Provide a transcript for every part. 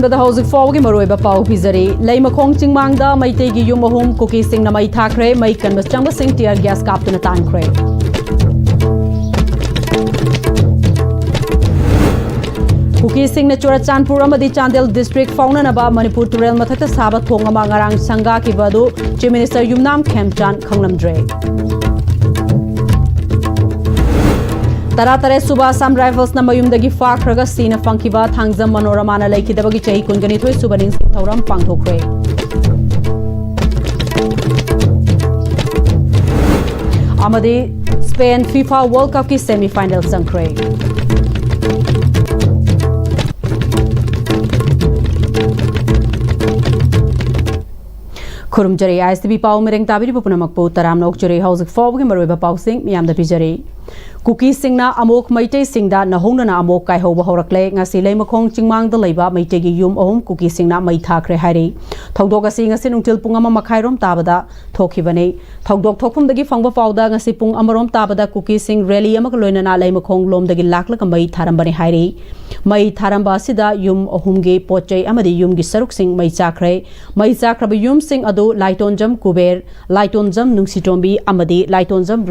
Manipurda hauzik fawgi maroiba pau pizari lei makhong chingmangda maitegi yum ahum cookie sing na mai thakre mai kanmas changba sing tear gas kaptuna tankre cookie sing na Churachandpur amadi Chandel district fauna naba Manipur turel mathakta saba thongama ngarang sanga ki badu Chief Minister Yumnam Khemchan khanglamdre Taratare Suba Assam Rifles na mayumdagi fakraga sina fangkiba thangzam manorama na laikidabagi chahi kungani thoi subaning thauram pangthokre amadi Spain FIFA World Cup ki semi final sangkre Kurumjari ISTV pau mereng tabiri pupunamakpu taram nok jari hauzik fawgi maroiba pau sing miyamda pijari Cookie singna amok maitei singda nahongna na amok kai hoba horakle ngasi leimakhong chingmang da leiba maitegi yum ahum cookie singna mai thakre hari thodok asi ngasi nungtil pung ama makhairom tabada thokhibane thodok thokphumdagi fangba pawda ngasi pung amarom tabada cookie sing rally ama loina na leimakhong lomdagi laklak mai tharambani hari mai tharamba sida yum ahum ge pochai amadi yum gi saruk sing mai chakraba yum sing adu laitonjam kuber laitonjam nungsitombi amadi laitonjam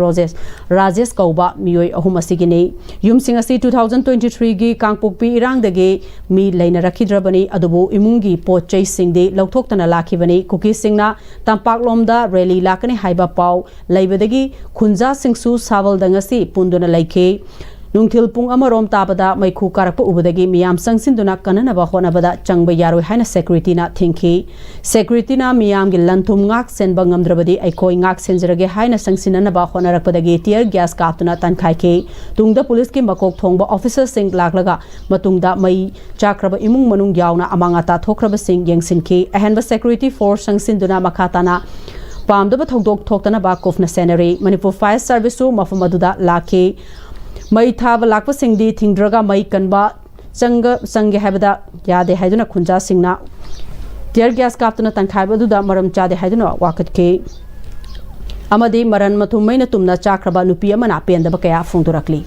rajesh kauba miyoi ahum asigini yum sing asi 2023 gi kangpokpi irangdagi mi leina rakhidrabani adubu imungi pochai singde lauthokna lakhibani cookie singna tampaklomda rally lakani haiba paw leibadagi khunja singsu sawal dangasi punduna laikhe Nungthil pung amarom tabada maikhu karakpa ubadagi miyam sangsinduna kananaba honabada changba yaroi haina security na thinki security na miyam gi lanthum ngak senba ngamdrabadi aikoi ngak senjrage haina sangsinanaba honarakpadagi tear gas kaptuna tankhai tungda police ki makok thongba officer sing laklaga matungda mai chakraba imung manung yauna amangata thokraba sing yengsinki ahenba security force sangsinduna makhatana pamdaba thodok thoktana ba kofna senary Manipur fire service su mafumaduda lakhe mai thaba lakpa singdi thingdraga mai kanba sange habada yade haiduna khunja singna tear gas kaptuna tankhaiba duda maram chade haiduna wakatke amadi maran mathum maina tumna chakraba nupi amana pendaba kaya phungdurakli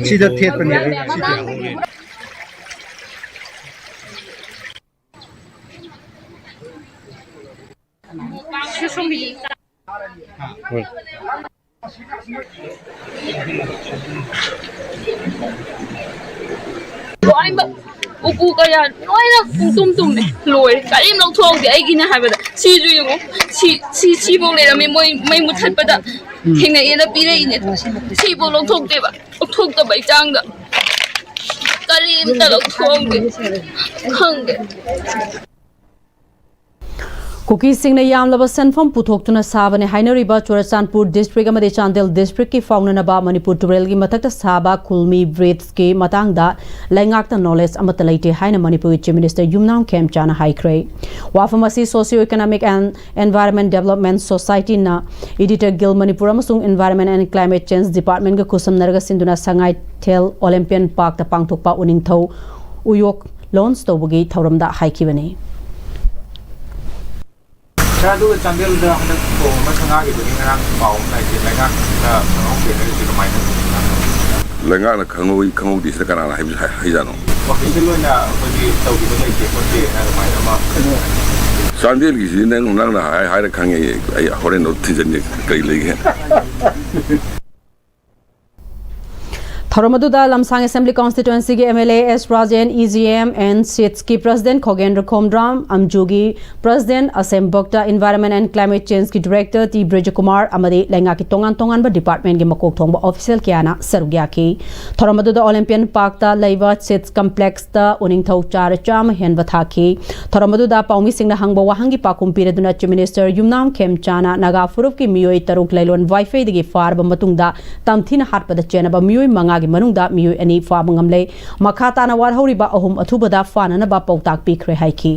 Sida thiet pani upu kaya noina tum loi karim long thong de aigina habada si ju yungu si bo le rami mai muthat pada thengna ena pire ine si bo long thong de ba thong da bai chang da karim ta long thong de khang de Cookie sing na yamlaba senfam puthokuna sabane hainariba Churachandpur district amade Chandel district ki faunanaba Manipur turel gi mathakta saba kulmi breeds ke matangda laingakta knowledge amata laite haina Manipur Chief Minister Yumnam Khemchan haikre wafamasi socio economic and environment development society na editor Gil Manipur amasung environment and climate change department ga kusam narga sinduna sangai thel Olympian Park ta pangthokpa uningthau uyok launch tawbugi thauramda haikibani Sadu Chandel da hanak ko masanga gi bini ngang pau nai ji lenga da ngong ke ngai ji mai na lenga na khangoi di sakana na hai jano wa ki lo na ko ji tau gi ngai ke ko ji na mai na ma Chandel gi ji nang nang na hai na khange ai hore no thijen ni kai le ge Thoramaduda Lamsang Assembly Constituency के MLA S Rajan EGM and seats की President Khogendra Khomdram Amjugi President Assem Bokta Environment and Climate Change की Director T Bridge Kumar amadi lenga की tongan ba department के makok thongba official kiana sarugya की Thoramaduda Olympian Park ta leiwa seats complex ta uning thau char cham hen batha की Thoramaduda Paumi Singh na hangba wahangi pakum pireduna Chief Minister Yumnam Khemchana Naga Furup की मियोई taruk lailon wifi digi far ba matungda tamthina hatpada chena ba मियोई manga ki manungda miyu ani fa mangamle makha tana war horiba ahum athubada fanana ba pautak pikre haiki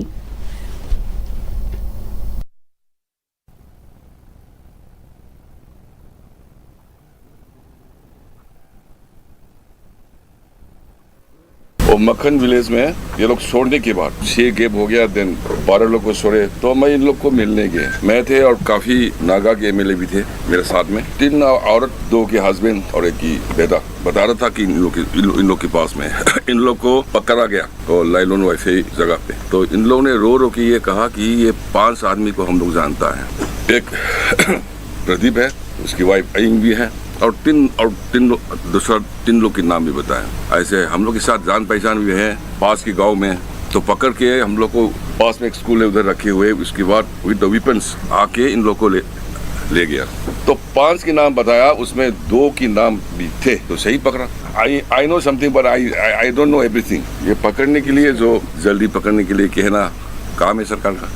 और मक्खन village में ये लोग छोड़ने के बाद 6 gap हो गया, देन 12 लोग को छोड़े, तो मैं इन लोग को मिलने गए। मैं थे और काफी नागा के एमएलए भी थे मेरे साथ में। 3 औरत, 2 के हस्बैंड और 1 की बेटा बता रहा था कि इन लोग के पास में इन लोग को पकड़ा गया और लाइलोन वाईफाई जगह पे। तो इन लोगों ने रो के ये कहा कि ये 5 आदमी को हम लोग जानता है। एक प्रदीप है, उसकी वाइफ अयिंग भी है, और 3 लोग के नाम भी बताए। ऐसे हम लोग के साथ जान पहचान भी है पास के गांव में। तो पकड़ के हम लोग को पास में एक स्कूल है उधर रखे हुए, उसके बाद विद द वेपन्स आके इन लोग को ले गया। तो 5 के नाम बताया, उसमें 2 के नाम भी थे, तो सही पकड़ा। I know something but I don't know everything. ये पकड़ने के लिए, जो जल्दी पकड़ने के लिए कहना काम है सरकार का।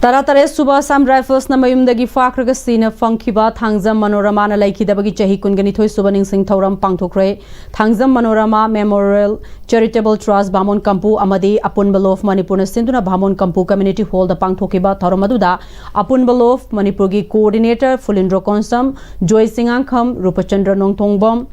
तरातरे सुबह असम राइफल्स नमयुमदगी फाख्रग सीना फंखिबा थांगजम मनोरमा ना लैखिदबगी चही कुनगनिथोय सुबह निंसिंग थौरम पांगथोखरे। Thangjam Manorama memorial charitable trust Bamon Kampu अमदी अपुनबल ऑफ मणिपुर सिंधुना बामोन कंपू कम्युनिटी हॉल द पांगथोखिबा थौरम अदुदा अपुनबल ऑफ मणिपुर की कोऑर्डिनेटर फुलिंद्रो कोंसम, जोय सिंगांखम, रूपचंद्र नोंगथोंगबम,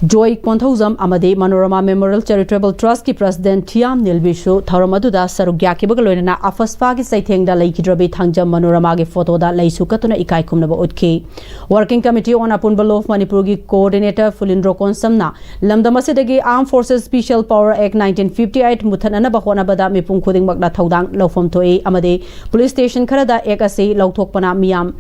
जोय कोंथौजम अमदी मनोरमा मेमोरियल चैरिटेबल ट्रस्ट की प्रेसिडेंट थियाम नीलबिशु थौरम अदुदा सरुक याकिबग लोइना अफस्पा की सैथेंगदा लैखिद्रबी थांगजम मनोरमा के फोटोदा लैसु कतुना इकाई खुमनबा उठखि। वर्किंग कमिटी ऑन अपुनबल ऑफ मणिपुर की कोऑर्डिनेटर फुलिंद्रो कोंसमना लमदम असिदगी armed forces special power act 1958 मुथननबा होनबदा मिपुंग खुदिंगमकना थौदांग लौफम थोई अमदी पुलिस स्टेशन खरदा एक असि लौथोकपना मियाम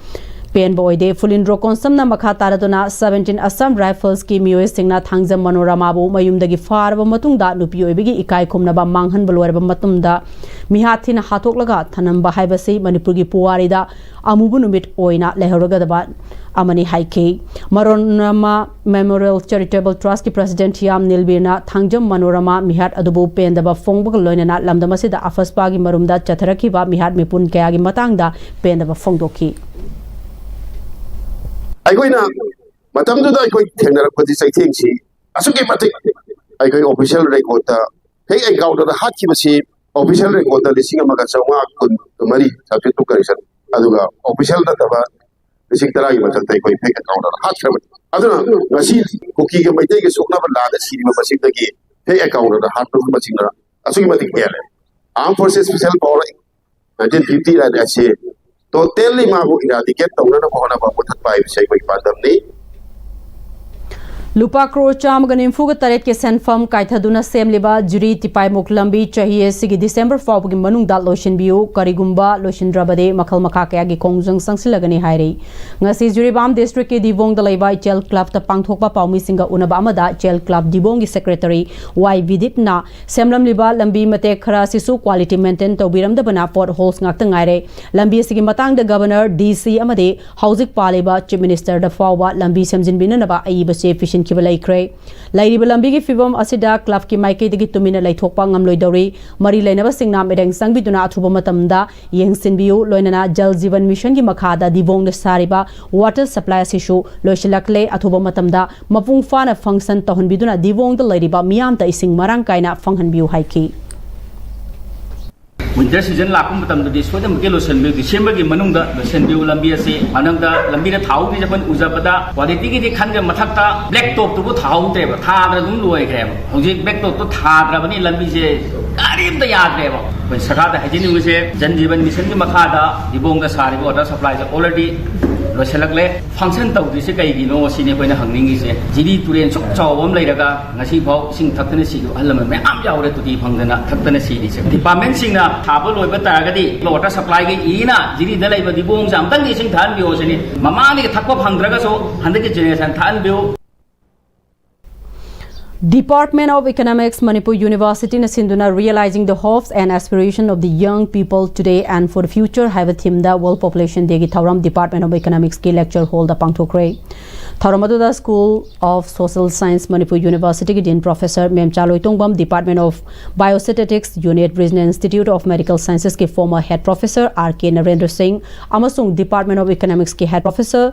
पेन बोयदे। फुलिंद्रो कोंसमना मखा तारदुना 17 असम राइफल्स की मियोय सिंगना थांगजम मनोरमाबु मयुमदगी फारबा मतुंगदा नुपी ओइबगी इकाई खुमनबा मांगहन बलोरबा मतुंगदा मिहाथिना हाथोकलगा थनंबा हाइबसि मणिपुर की पुवारीदा अमुबु नुमित ओइना लेहरगदबा अमनी हाइके। मनोरमा मेमोरियल चैरिटेबल ट्रस्ट की प्रेसिडेंट याम नीलबीरना थांगजम मनोरमा मिहात अदुबु पेंदबा फोंगबग लोइना लमदमसिदा अफस्पागी मरुमदा चथरखिबा मिहात मिपुन कयागी मतंगदा पेंदबा फोंगदोखि। अखोइना मतमदुदा अखोइ थेंनरपदि सैथेंसी असुके मतिक अखोइ ऑफिशियल रेकॉर्ड हे अकाउंट दा हातखिबसी ऑफिशियल रेकॉर्ड दा 1919 सब्जेक्ट टू करेक्शन अदुगा ऑफिशियल नतबा 13 की मथक अखोइ फेक अकाउंट दा हातखिबन अदुना ngasi कुकी के मैते के सुकनाबा लादा सिरिबा मसिकदगी फेक अकाउंट दा हातखिबन मसिकना असुके मतिक हेले arm forces special power 1950 right ऐसे तो तेली माबू इरादिकेट तौना होना बाबू थपाई विषय कोई पादमनी लुपा क्रो चामग निम्फुग तरेट के सेंफम काइथदुना सेमलिबा जुरी तिपाई मुखलंबी चाहिए सिगी दिसंबर फाउबगी मनुंगदा लोशनबियो करिगुंबा लोशनद्रबदे मखल मखा कयागी कोंगजंग संगसिलगनी हाइरे। ngasi जुरीबाम डिस्ट्रिक्ट के दिवोंग दलाइबा चेल क्लब ता पांगथोकबा पाउमी सिंगा उनबा अमदा चेल क्लब दिवोंग की सेक्रेटरी वाई विदिपना सेमलमलिबा लंबी मते खरा सिसु क्वालिटी मेंटेन तौबिरमदबना पोर्ट होल्स ngakta ngaire लंबी सिगी मतंग द गवर्नर डीसी अमदे हाउसिंग पालेबा चीफ मिनिस्टर द फाउबा लंबी सेमजिनबिननबा अईबसे फिशन लाइरिब लंबी की फिवम असिदा क्लब की माइकेदगी तुमिना लैथोकपा ngamloidori मरी लेनबा सिंगना मेरेंग संगबिदुना अथुबा मतमदा येंगसिनबियु लोइनना जल जीवन मिशन की मखादा दिवोंग न सारिबा वाटर सप्लाई सिशु लोइशलकले अथुबा मतमदा मपुंग फाना फंक्शन तहनबिदुना दिवोंग द लैरिबा मियामता इसिंग मरांग काइना फंगहनबियु हाइकी। विंटर सीजन लाकु मतमदि सोदम के लोसन डिसेंबर की मनुंग लोसन बिउ लंबी असे मनंग लंबी थाउ की जपन उजबदा क्वालिटी की खंज मथक्ता ब्लैक टॉप तो थाउतेब थाद्र दुम लोइग्रेब हौजिक ब्लैक टॉप तो थाद्रबनी लंबी से कारिमता याद्रेब कोई सरकार हजिनिंग से जन जीवन मिशन की मखादा दिबोंग सारिबो वाटर सप्लाई से ऑलरेडी लोसलकले फंक्शन तौदिसे कईगिनो सिने कोइना हंगनिंगी से जिरी तुरेन सुक चावम लैरगा ngasi फाउ सिंग थक्तने सिगु हलम मैम यावरे तुदी फंगदना थक्तने सिरी से डिपार्टमेंट सिंगना थाबो लोइबा तारगदी वाटर सप्लाई के इना जिरी द लैबा दिबोंग जामतंग सिंग थान बियो सनी ममानी थक्पा फंगद्रगसो हंदके जेनेरेशन थान बियो। Department of Economics, Manipur University na sinduna realizing the hopes and aspiration of the young people today and for the future have a theme the world population day gi thauram Department of Economics ki lecture hall da pangthokre thauramadu School of Social Science Manipur University ki Dean Professor Memcha Loitongbam Department of Biostatistics Unit Brisbane Institute of Medical Sciences ki former head professor RK Narendra Singh amasung Department of Economics ki head professor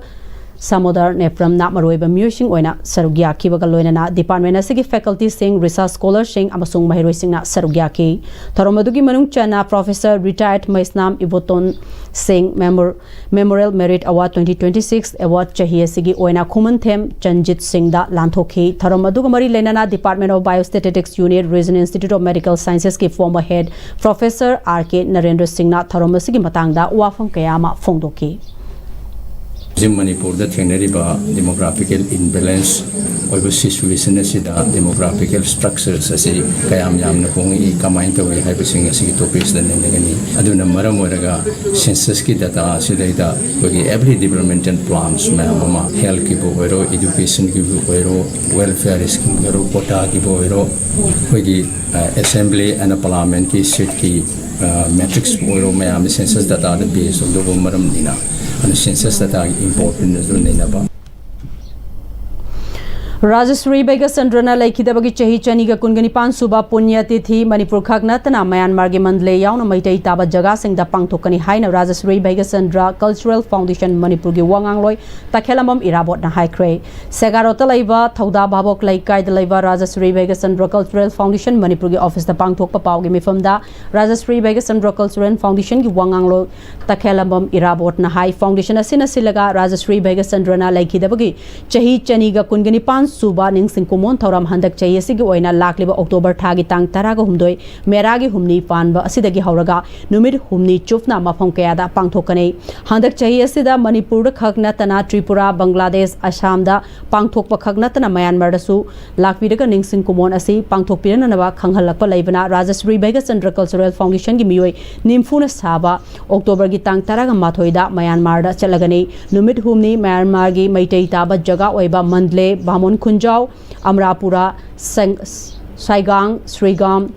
Samodar Nepram Maroiba Musing Oina Sarugia Kivaga Loinana Department Asigi Faculty Sing Research Scholar Sing Amasung Mahiroi Singna Sarugiaki Toromadugi Manung Chana Professor Retired Maisnam Ivoton Singh Memorial Merit Award 2026 Award Chahiye Sigi Oina Kuman Them Chanjit Singh Da Lanthoki Toromaduga Mari Lenana Department of Biostatistics Unit Region Institute of Medical Sciences ki former head Professor R.K. Narendra Singh Na Toromasigi Matangda Wafam Kayama Fongdoki Manipur the demographical imbalance over situation as demographical structures as a Kayam Yam Napongi, Kamainta, we have a single topics than any. Aduna Maramoraga, census data, Sidata, every developmental plans, Mama, health Kiboero, education Kiboero, welfare is Kiboero, Pota Kiboero, assembly and a parliament ki seat ki metrics Boero, Miami census data the base of the Maram Dina. And census that are important as well. Rajasri Bega Sandrana Laikidabagi Chahi Chaniga Kungani Suba Punya Tithi Manipur Khagnatana Myanmar ge Mandle Yauna Maitai Taba Jaga Sing da Pangthokani Haina Rajasri Bega Sandra Cultural Foundation Manipur ge Wangangloi Takhelamam Irabot na Haikre Segarota Laiba Thauda Babok Laikai the Laiba Rajasri Bega Sandra Cultural Foundation Manipur ge Office da Pangthok Papau ge Mifamda Rajasri Bega Sandra Cultural Foundation ge Wangangloi Takhelamam Irabot na Hai Foundation Asina Silaga Rajasri Bega Sandrana Laikidabagi Chahi Chaniga Kungani Suba Ning Singkumon Thoram Handak Chayesigi Oina Lakliba October Tagi Tang Taraga Humdoi Meragi Humni Panba Asidagi Hauraga Numid Humni Chufna Mafam Kayada Pangthokane Handak Chayesida Manipur Khagnatana Tripura Bangladesh Assamda Pangthokpa Khagnatana Myanmar Dasu Lakvidaga Ning Singkumon Asi Pangthokpiranaba Khanghalakpa Laibana Rajasri Bega Sandra Cultural Foundation gi Mioi Nimfuna Saba October gi Tang Taraga Mathoida Myanmar da Chalagani Numid Humni Myanmar gi Maitai Taba Jaga Oiba Mandle Bamon Kunjau, Amrapura, Saigang, Srigam,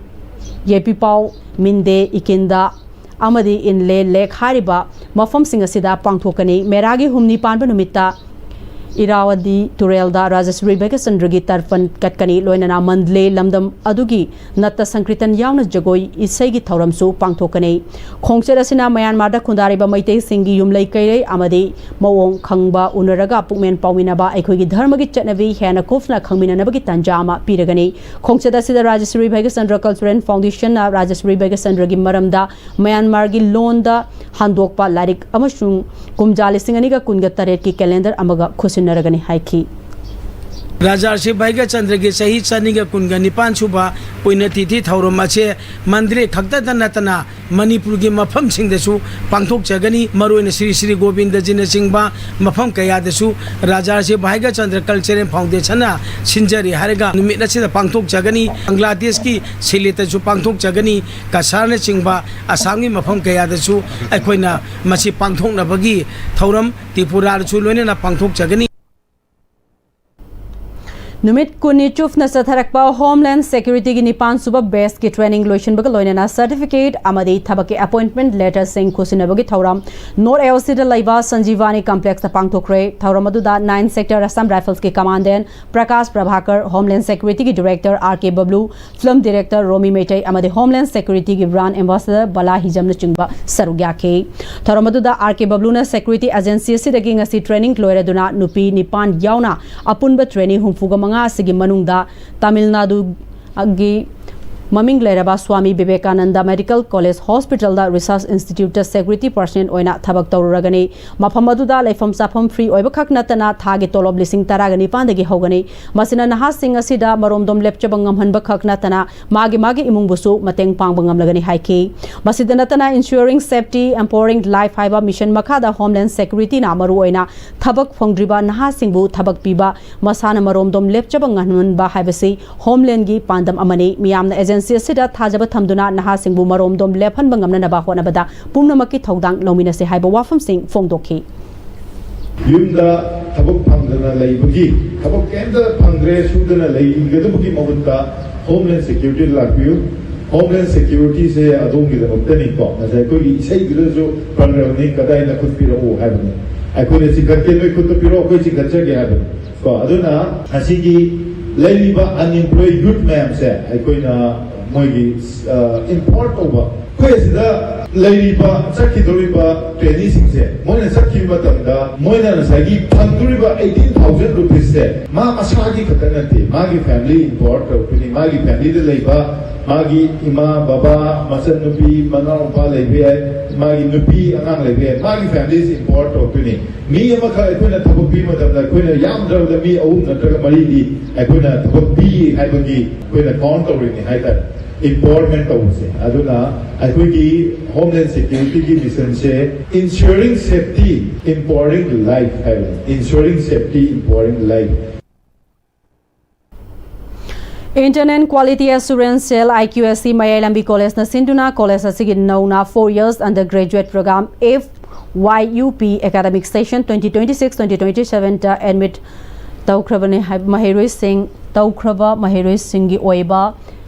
Yepipau, Minde, Ikinda, Amadi Inle, Lake Hariba, Mafam Singasida, Pangthokani, Meragi Humni Panba Numita, Irawadi, Turelda, Rajasri Bega Sandragi Tarfan Katkani, Loinana Mandle, Lamdam Adugi, Nata Sankritan Yauna Jagoi, Isegi Tauramsu, Pangthokani, Kongserasina, Myanmar, Kundariba Maite, Singi, Yumlai Kare, Amadi, Mawong, Kangba, Unaraga, Pukmen Pawinaba, Ekogi Dharmagi Chatnavi, Hana Kofna, Kangmina Nabagi Tanjama, Piragani, Kongserasida Rajasri Bega Sandra Cultural Foundation, Rajasri Bega Sandragi Maramda, Myanmar gi Londa, Handokpa, Larik, Amashung, Kumjali Singaniga Kunga Tareki calendar Amaga Kusin Naragani Haiki. Rajarsi Baiga Chandra ke Sahi Chaniga Kunga Nipan Suba Puinatithi Thauromache Mandre Khakta Manipur ge Mafam Sing Desu Pangthok Chagani Maruin Sri Sri Govinda Jina Singba Mafam Kaya Desu Rajarsi Baiga Chandra Culture Foundation Sinjari Hariga Numit Sida Pangthok Chagani Bangladesh ki Silita Su Pangthok Chagani Kasarne Singba Asangi Mafam Kaya Desu Akoina Masi Pangthok na bagi Thauram Tripura Su Loine na Pangthok Chagani Numit Kuni Chuf na Satharakpa Homeland Security gi Nipan Suba Best ki training lotion baga loinana certificate amadi thabaki appointment letter sing kusinabagi thauram Nor LC da Laiba Sanjeevani Complex ta Pangthokre thauram aduda 9 sector Assam Rifles ki commandant Prakash Prabhakar Homeland Security ki director RK Bablu film director Romi Metai amadi Homeland Security ki brand ambassador Bala Hijam na chingba sarugya ke thauram aduda RK Bablu na security agency sidagi ngasi training loire duna nupi nipan yauna apunba training humfuga Sigi Manungda, Tamil Nadu Agi Maming Leraba Swami Vivekananda Medical College Hospital da Research Institute Security Person Oina Thabak Tauragani Mapamaduda Lefam Sapam Free Oibakak Natana Thagi Tolob Lising Taragani Pandagi Hogani Masina Nahas Sing Asida Maromdom Lepchabangam Hanbakak Natana Magi Imung Busu Mateng Pangbangam Lagani Haiki Masida Natana Ensuring Safety Empowering Life Haiba Mission Makada Homeland Security na Maru Oina Thabak Fongdriba Nahas Singbu Thabak Piba Masana Maromdom Lepchabangan Ba Haibasi Homeland gi Pandam Amani Miyamna Agent Sida Tajaba Tamduna Naha Singbu Marom Dom Lepan Bangamna Nabaho Nabada Pumnamaki Togdang Lomina Se Haiba Wafam Sing Fongdoki Yunda Tabuk Pangdana Laibagi Tabuk Kenda Pangre Sudana Lai Gadabuki Mavunta Homeland Security Lakview Homeland Security se Adongi the Mutanico as I could say Grazo Panrani Kadaina could be oh heaven I could see Kakino could be rock which Kachaki heaven so Aduna Asigi Laiba unemployed youth ma'am say I could Moigi import over ꯑꯩꯈꯣꯏ ꯂꯩꯔꯤꯕ ꯆꯠꯈꯤꯗꯧꯔꯤꯕ ꯇ꯭ꯔꯦꯅꯤꯡꯁꯤꯡꯁꯦ ꯃꯣꯏꯅ ꯆꯠꯈꯤꯕ ꯃꯇꯝꯗ ꯃꯣꯏꯅ ꯉꯁꯥꯏꯒꯤ ꯐꯪꯗꯧꯔꯤꯕ 18,000 rupees ꯃꯥ ꯃꯁꯥꯒꯤ ꯈꯛꯇ ꯅꯠꯇꯦ ꯃꯥꯒꯤ ꯐꯦꯃꯤꯂꯤ ꯏꯝꯄꯣꯔꯠ ꯇꯧꯔꯛꯇꯣꯏꯅꯤ ꯃꯥꯒꯤ ꯐꯦꯃꯤꯂꯤꯗ ꯂꯩꯕ ꯃꯥꯒꯤ ꯏꯃꯥ ꯕꯕꯥ ꯃꯆꯟꯅꯨꯄꯤ ꯃꯅꯥꯎꯄꯥ ꯂꯩꯕ ꯌꯥꯏ ꯃꯥꯒꯤ ꯅꯨꯄꯤ ꯑꯉꯥꯡ ꯂꯩꯕ ꯌꯥꯏ ꯃꯥꯒꯤ ꯐꯦꯃꯤꯂꯤꯁꯤ ꯏꯝꯄꯣꯔꯠ ꯇꯧꯔꯛꯇꯣꯏꯅꯤ ꯃꯤ ꯑꯃꯈꯛ ꯑꯩꯈꯣꯏꯅ ꯊꯕꯛ ꯄꯤꯕ ꯃꯇꯝꯗ ꯑꯩꯈꯣꯏꯅ ꯌꯥꯝꯗ꯭ꯔꯕꯗ ꯃꯤ 3 ꯅꯠꯇ꯭ꯔꯒ 4ꯗꯤ ꯑꯩꯈꯣꯏꯅ ꯊꯕꯛ ꯄꯤ ꯍꯥꯏꯕꯒꯤ ꯑꯩꯈꯣꯏꯅ ꯀꯥꯎꯟ ꯇꯧꯔꯤꯅꯤ ꯍꯥꯏꯇꯥꯔꯦ empowerment tawse aduna aikoigi homeland security ki mission se ensuring safety empowering life ensuring safety empowering life Internet Quality Assurance Cell IQSC Mayalambi College na Sinduna College asigi nauna 4 years undergraduate program FYUP academic session 2026-2027 ta admit taukrabane Maheroi Singh gi oiba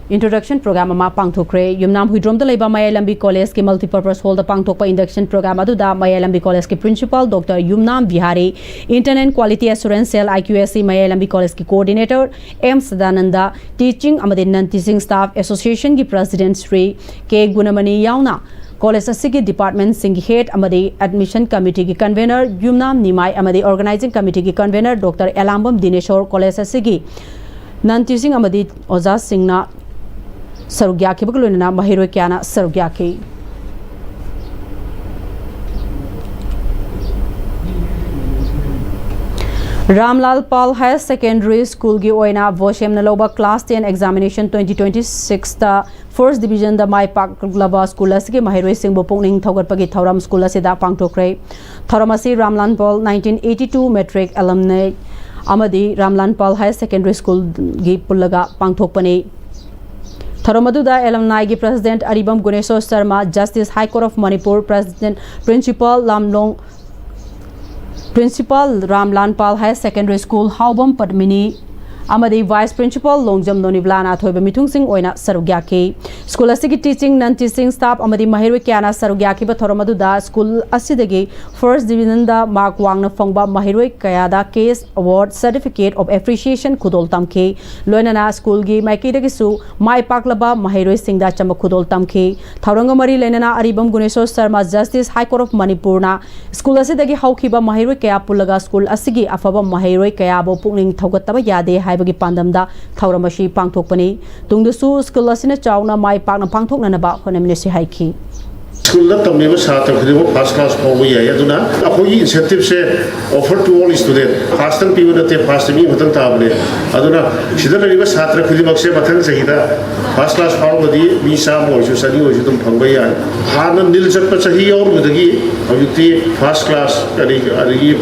Introduction program ama pangthokre Yumnam Huidrom da leiba Mayalambi College ki multipurpose hall da pangthokpa induction program adu da Mayalambi College ki principal Dr. Yumnam Bihari Internet Quality Assurance Cell IQSC Mayalambi College ki coordinator M Sadananda Teaching amadi non teaching staff association ki president Sri K Gunamani yauna College asigi department sing head amadi admission committee ki convener Yumnam Nimai amadi organizing committee ki convener Dr. Elambam Dineshwar College asigi non teaching amadi Oza Singna Sarugya ki baguluna Mahiroi Kyana Sarugya ki Ramlal Pal Higher Secondary School gi oina Voshem Naloba Class 10 Examination 2026 ta First Division da Mai Pak Laba School asigi Mahiroi Singh Bopongning Thogarpagi Thoram School asida pangthokre Thoramasi Ramlan Pal 1982 Metric Alumni Amadi Ramlan Pal Higher Secondary School gi pullaga pangthokpani Tharamadhuda alumni gi President Aribam Gunesho Sharma Justice High Court of Manipur President Principal Ramlan Pal High Secondary School Haubam Padmini amadi Vice Principal Longjam Noniblana Thoiba Mithung Singh oina sarugya ki School asigi teaching non teaching staff amadi Mahiroi Kyana sarugya ki ba Tharamadhuda School asidagi First Division da Mark Wangna Fongba Mahiroi Kayada Case Award Certificate of Appreciation Khudol Tamki Loinana School gi Maikidagi su Mai Paklaba Mahiroi Singh da Chamba Khudol Tamki Tharangamari Lenana Aribam Gunesho Sharma Justice High Court of Manipur na School asidagi haukiba Mahiroi Kaya pullaga School asigi afaba Mahiroi Kaya bo pungning thogataba yade bagi pandamda Thauramashi pangthokpani tungdasu school asina chauna mai pakna pangthokna ba honamnesi haiki School that tamne ba satra khidi first class phobi hai aduna akhoi incentive se offer to all student first time people te first me batan tabne aduna sidana riba satra khidi bakse bathang sahida first class phobadi mi sa mo ju sani o ju tum phangbai ya hana nil jat pa sahi aur budagi abiti first class ari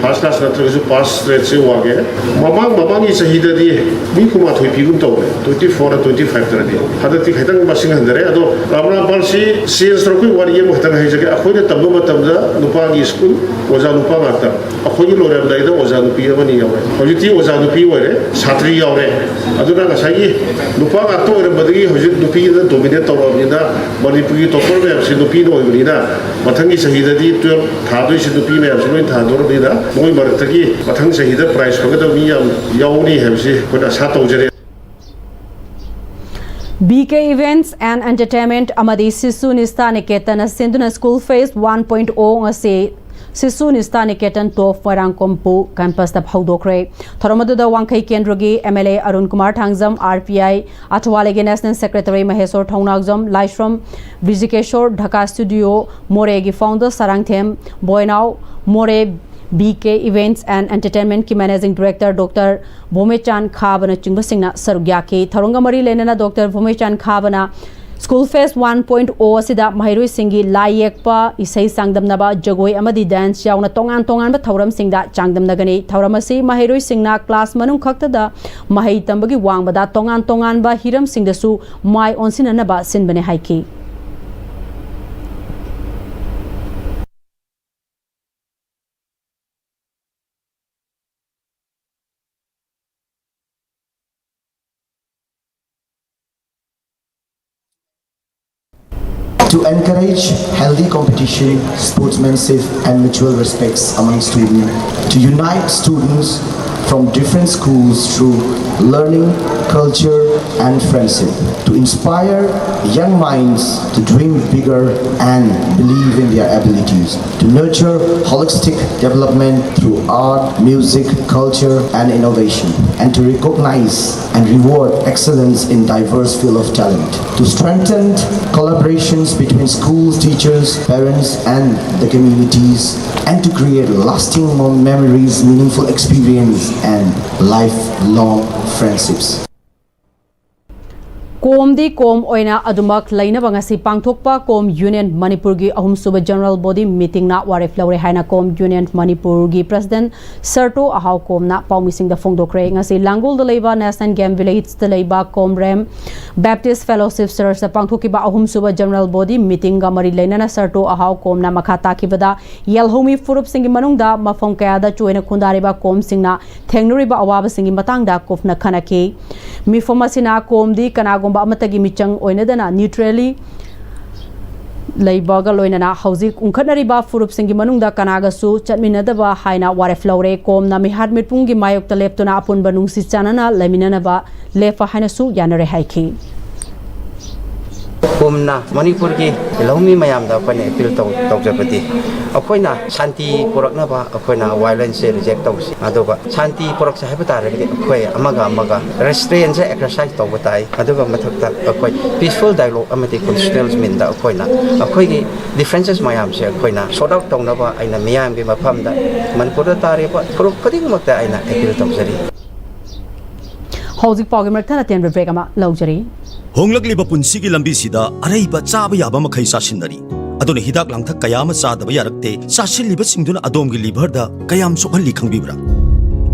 first class natra ju pass rate se wa ge mamang ni sahida di mi kuma thoi pigum to 24 25 taradi hadati khaitan basing handare ado ramna balsi sales rokui wari Tang hai jage akhoi ne tabba matamda nupa gi school oja nupa ngata akhoi lore am daida oja nupi amani yawe hojiti oja nupi wore satri yawe aduna ga sai nupa ga to ore badagi hojit nupi da dominate tawra ni da Manipuri topper me am si nupi no ni da mathangi sahida di 12 thadoi si nupi me am si noi thador ni da moi maratagi mathang sahida price ko ga mi am yauni hebsi ko da sa tawjere BK Events and Entertainment amadi Sisu Nista Niketan Sinduna School Phase 1.0 ngase Sisu Nista Niketan 12 Warangkompu campus da Haudokre Tharamadhuda Wangkai Kendrogi MLA Arun Kumar Thangzam RPI Athwalege National Secretary Maheswar Thongnagzam Laishram Vijikeshwar Dhaka Studio Moregi founder Sarangthem Boinau More BK Events and Entertainment ki Managing Director Dr. Bhomechan Khabana chingba singna sarugya ki Tharongamari lenana Dr. Bhomechan Khabana School Fest 1.0 asida Mahiroi Singhi lai yekpa isai sangdamnaba jagoi amadi dance yauna tongan ba thauram singda changdamnagani thauramasi Mahiroi Singna class manung khakta da mahai tambagi wangbada tongan ba hiram singdasu mai onsinana ba sinbane haiki To encourage healthy competition, sportsmanship and mutual respects among students, to unite students from different schools through learning, culture, and friendship to inspire young minds to dream bigger and believe in their abilities, to nurture holistic development through art, music, culture, and innovation, and to recognize and reward excellence in diverse field of talent, to strengthen collaborations between schools, teachers, parents, and the communities, and to create lasting memories, meaningful experience, and lifelong friendships. Kom di kom oina adumak laina bangasi pangthokpa kom Union Manipur gi ahum suba general body meeting na warif laure haina kom Union Manipur gi president Sarto Ahau kom na paumising da fongdokre ngasi Langol da leiba National Game Village da leiba kom Rem Baptist Fellowship Church da pangthoki ba ahum suba general body meeting ga mari laina na Sarto Ahau kom na makhata ki bada yelhomi furup singi manung da mafong kaya da choina khundari ba kom singna thengnuri ba awaba singi matang da kofna khanaki mi fomasina kom di kanagom amatagi michang oinadana neutrally leibaga loinana hauzik unkhatnari ba furup singi manungda kanaga su chatminadaba haina waref laure kom na mihar mitpungi mayok taleptuna apun banungsi chanana leminana ba lefa haina su yanare haiki Kumna Manipur ki Lomi mayam da apne appeal tawjapati akoina shanti purakna ba akoina violence reject tawsi aduga shanti purak sa heba tare ki akoi amaga restraint se exercise tawbatai aduga mathakta akoi peaceful dialogue amati constitutional min da akoina akoi ki differences mayam se akoina sort out tawna ba aina miyam bi mafam da Manipur da tare ba puruk khading makta aina appeal tawjari hauzik pawgi marthana ten break ama laujari Honglagli punsi ki lambi sida araiba chaba yaba makhai sasinari aduna hidak langthak kayama chadaba yarakte sasil liba singduna adom gi liver da kayam sokhalli khangbibra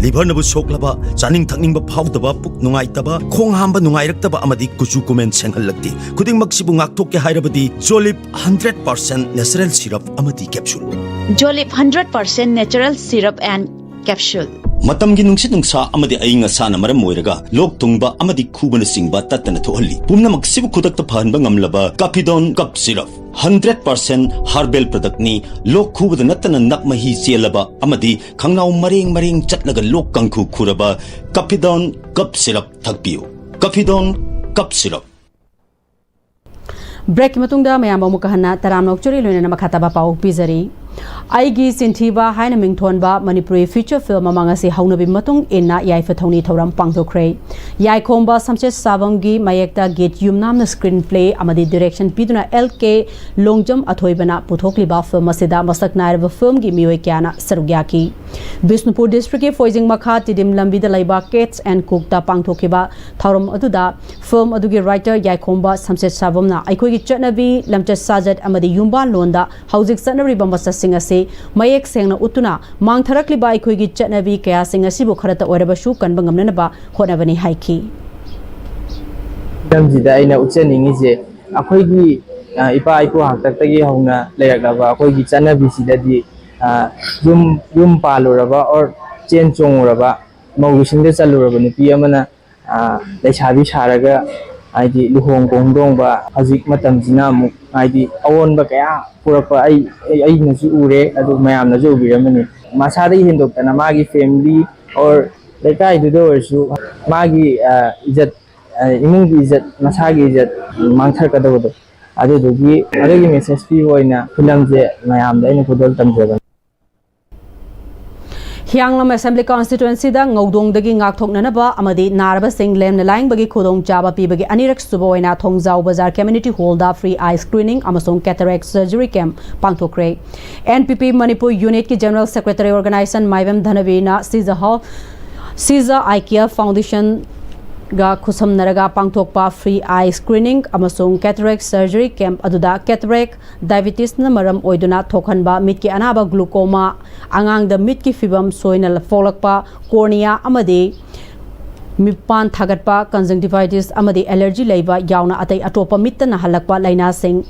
liver nabu soklaba chaning thakning ba phawdaba puk nungai taba khong hamba nungai raktaba amadi kuchu comment senghallakti kuding maksibu ngakthok ke hairabadi Jolip 100% natural syrup amadi capsule Jolip 100% natural syrup and capsule Matamgi nungsit nungsa amadi ayinga sana maram moiraga lok tungba amadi khubana singba tatana thohalli pumna maksibu khudakta phanba ngamlaba Capidon cup syrup 100% herbal product ni lok khubada natana nakmahi chelaba amadi khangnau mareng chatlaga lok kangkhu khuraba Capidon cup syrup thakpiu Capidon cup syrup break matungda mayam amukahana taramnok chori loina makhata ba pau pizari aigi sinthiba haina mingthonba Manipuri feature film amangasi haunabi matung inna yaifa thoni thoram pangthokre yai khomba samchet sabangi mayekta gate yumnamna screenplay amadi direction piduna LK longjam athoibana puthokliba film asida masak nairba film gi mioi kyana sarugyaki Bisnupur district ke foijing makha tidim lambi da laiba Cats and Cook ta pangthokiba thoram aduda film adugi writer yai khomba samchet sabamna aikoi gi chatnabi lamchat sajat amadi yumban londa hauzik sanari bambasa ase mayek sengna utuna mangtharakli ba ikoi gi chatnabi kaya singa sibu kharata oirabashu kanba ngamna ba khonabani haiki damjida aina ucheningi je akoi gi ipa ipo haktak tagi hauna leyaklaba akoi gi chatnabi sidadi yum paluraba or chen chonguraba maugisingde chaluraba nupi amana leisabi saraga aidi luhong gongdong ba hazik matam jina mu aidi awon ba kaya purapa ai nasu ure adu mayam nasu biramani masada hindok tana magi family or lekai du dorsu magi izat imung izat masagi izat mangthar kadawdo adu dugi message pi hoina film je mayam da ina kodol tamjaba Hianglam Assembly Constituency da Ngaudong dagi ngakthokna ba amadi naraba sing lemna laing bagi khodong chaba pi bagi anirak suboina thongjau bazar community hall da free eye screening amasong cataract surgery camp pangthokre NPP Manipur unit ki general secretary organization Maivem Dhanavina Siza Eye Care Foundation ga khusam naraga pangthokpa free eye screening amasong cataract surgery camp aduda cataract diabetes na maram oiduna thokhanba mit ki anaba glaucoma angang da mit ki fibam soina folakpa cornea amadi mipan thagatpa conjunctivitis amadi allergy leiba yauna atai atopa mitta na halakpa laina sing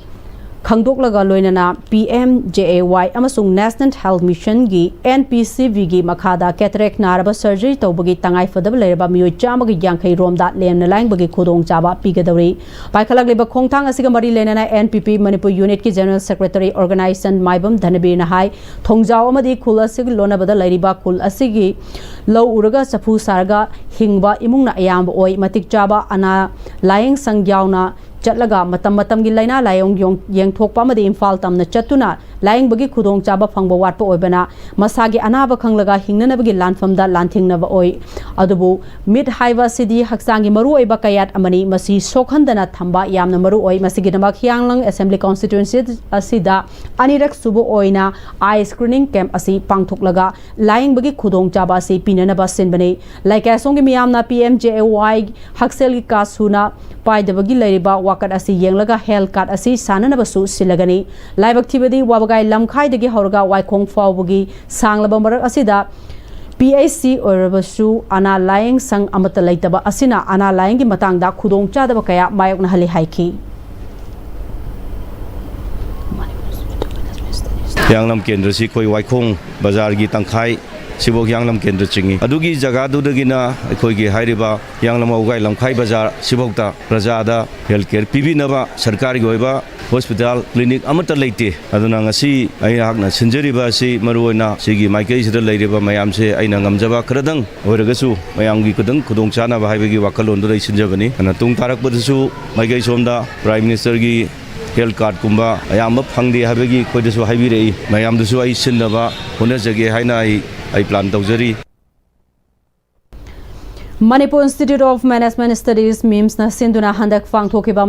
khangdoklaga loinana PMJAY amasung National Health Mission gi NPCV gi makhada cataract naraba surgery tawbagi tangai fadab leraba mioi chamagi yankhai romda lemna langbagi khudong chaba pigadori paikhalak leba khongthang asiga mari lenana NPP Manipur unit ki general secretary organization maibam dhanabir na hai thongjaw amadi khul asigi lonabada leriba khul asigi low uraga sapu sarga hingba imungna ayamba oi matik chaba ana layeng sangyawna chatlaga matam gi laina layong yeng thokpa madi imphal tamna chatuna layeng bagi khudong chaba phangba watpa oibana masagi anaba khanglaga hingnanabagi lanfamda lanthingna oi adubu mid haiwa sidi haksangi maru oiba kayat amani masi sokhandana thamba yamna maru oi masigi namak hyanglang assembly constituency asida anirak subu oina eye screening camp asi pangthoklaga layeng bagi khudong chaba asi pinana ba sinbani laika songi miyamna PMJAY haksel gi kasuna paidabagi leriba wakat asi yenglaga health card asi sanana basu silagani laibak thibadi wabagai lamkhai dagi horga waikhong fawbagi sanglaba marak asida PAC orabasu ana layeng sang amata laitaba asina ana layeng gi matangda khudong chadaba kaya mayokna hali haiki Yangnam Kendra si koi waikhong bazar gi tangkhai sibok Yangnam Kendra chingi adugi jaga dudagina koi gi hairiba Yangnam augai lamkhai bazar sibokta prajada healthcare pibinaba sarkari goiba hospital clinic amata leite aduna ngasi ai hakna sinjariba si maruina sigi maikai sida leiriba mayam se aina ngamjaba kradang oiragasu mayam gi kudang khudong chana ba haibagi wakalon do sinjabani ana tung tarak badasu maikai somda prime minister gi health card kumba ayamba phangde habegi koidasu haibirei mayamdusu ai sinnaba honajage haina ai plan tawjari Manipur Institute of Management Studies MIMS na sinduna handak phangthokiba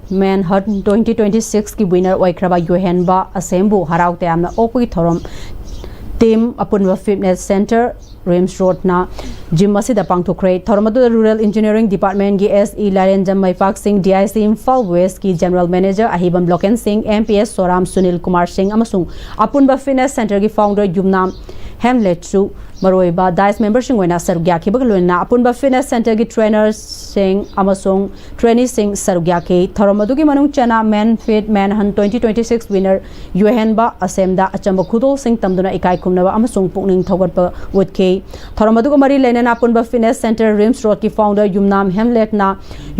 Manhunt 2026 ki winner oikraba Yohenba Asembu haraute amna okui thorom team apunwa fitness center Rims Road na gym asida pangthokre thormadu rural engineering department gi SE Larenjam Maifak Singh DIC Imphal West ki general manager Ahibam Loken Singh MPS Soram Sunil Kumar Singh amasung apunba fitness center gi founder Yumnam Hamlet su maroiba dice member sing wena sarugya ki baglona apunba fitness center gi trainers sing amasung trainee sing sarugya ki thoromadu gi manung chana Manfit Manhunt 2026 winner Yohenba Asemda achamba khudol sing tamduna ikai khumnaba amasung pukning thogatpa wotke thoromadu gi mari lena apunba fitness center Rims Road ki founder Yumnam Hamlet na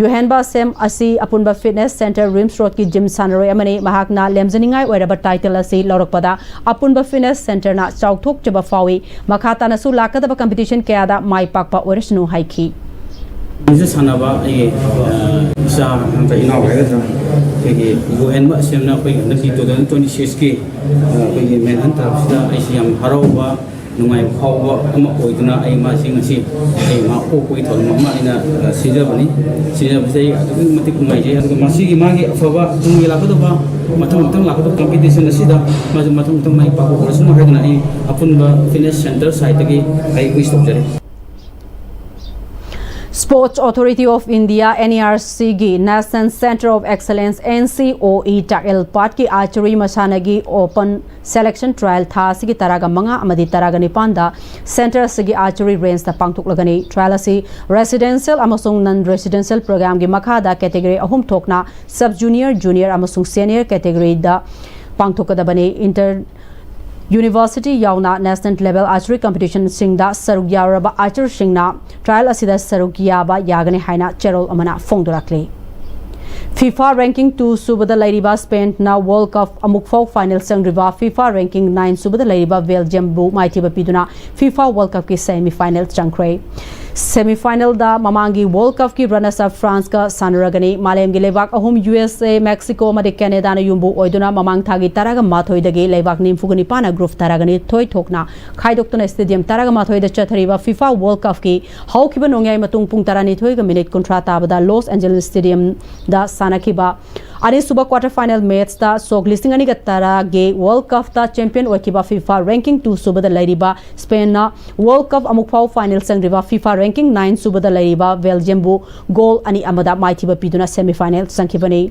Yohenba Asem asi apunba fitness center Rims Road ki gym sanaroi amani mahakna lemjaningai oiraba title asi lorokpada apunba fitness center na chauthok chaba fawi makhata nasu lakadaba competition kayada mai pakpa orisnu haiki This sanaba ai sa anta ina waiga ke UN ma semna koi nabi 2026 ki koi Manhunt sida ai siam harawa nungai khawwa ama oiduna ai ma sing asi ai ma o koi thon ma ina sijabani sijabsai adu matik ngai je adu masigi magi afaba tungi lakadaba mathang lakadaba competition asida ma mathang mai pakko orisnu haiduna ai apunba fitness center site ki ai koi stop jare Sports Authority of India NERC gi National Center of Excellence NCOE Takil Part ki archery masanagi open selection trial tha sigi taraga manga amadi taraga nipanda center sigi archery range ta pangthuklagani trial asi residential amasung non residential program gi makhada category ahum thokna sub junior junior amasung senior category da pangthukadabani inter University yauna national level archery competition singda saruk yaraba archer singna trial asida saruk yaba yagani haina cherol amana fongdorakle FIFA ranking 2 subada lairiba Spain na World Cup amukfau final sangriba FIFA ranking 9 subada lairiba Belgium bu maitiba piduna FIFA World Cup ki semi final changkre semi final da mamangi World Cup ki runners up France ka sanuragani malem gi lebak ahum USA Mexico made Canada na yumbu oiduna mamang thagi taraga mathoi dagi lebak nimfugani pana group taragani thoi thokna khaidoktuna stadium taraga mathoi da chathariba FIFA World Cup ki haukiba nongyai matung pung tarani thoi ga minute kontra tabada Los Angeles Stadium da sanakiba ari suba quarter final match da sok listing ani ga tarage World Cup ta champion okiba FIFA ranking 2 subada lairiba Spain na World Cup amukfau final sangriba FIFA ranking 9 subada lairiba Belgium bu goal ani amada maithiba piduna semi final sankibani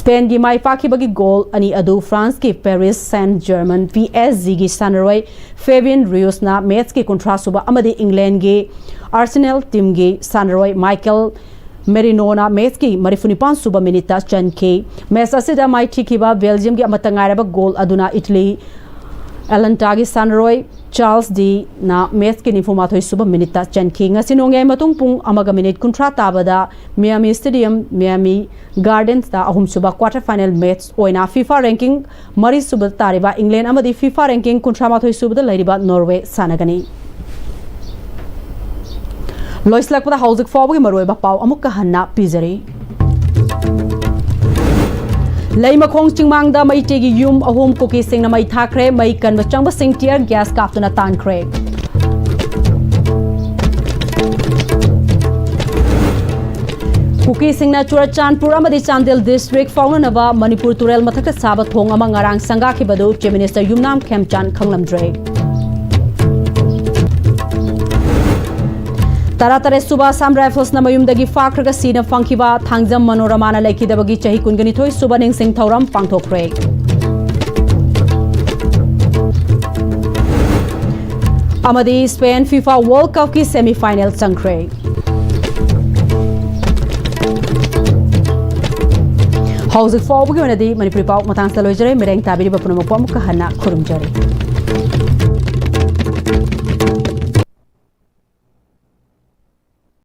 Spain gi mai pakibagi goal ani adu France ki Paris Saint-Germain PSG gi sanaroi Fabian Ruiz na match ki kontra suba amadi England gi Arsenal team gi sanaroi Michael Merino match ki marifunipan suba minute chanke match asida mai thikiba Belgium ki amata ngairaba goal aduna Italy Alantagi Sanroy Charles D na match ki nifumathoi suba minute chanke ngasinongai matung pung amaga minute kuntra tabada Miami Stadium Miami Gardens da ahum suba quarter final match oina FIFA ranking mari suba tariba England amadi FIFA ranking kuntra mathoi suba lairiba Norway sanagani Lois lakpada hauzik fawbagi maroiba pau amukka hanna pizari Leimakhong chingmangda maitegi yum ahum koki singna mai thakre mai kanba changba sing tier gas kaptuna tankre Kuki singna Churachandpur amadi Chandel district faunanaba Manipur turel mathakta saba thong ama ngarang sanga khibadu Chief Minister Yumnam Khemchan khanglamdre Taratare suba Assam Rifles na mayumdagi fakraga sina fangkiba thangjam manoramana laikidabagi chahi kunganithoi suba ningsing thauram pangthokre Amadi Spain FIFA World Cup ki semi final changkre Hauzik fawbagi wanadi Manipuri pau matang salojare mereng tabiri bapunamok pamukka hanna khurumjare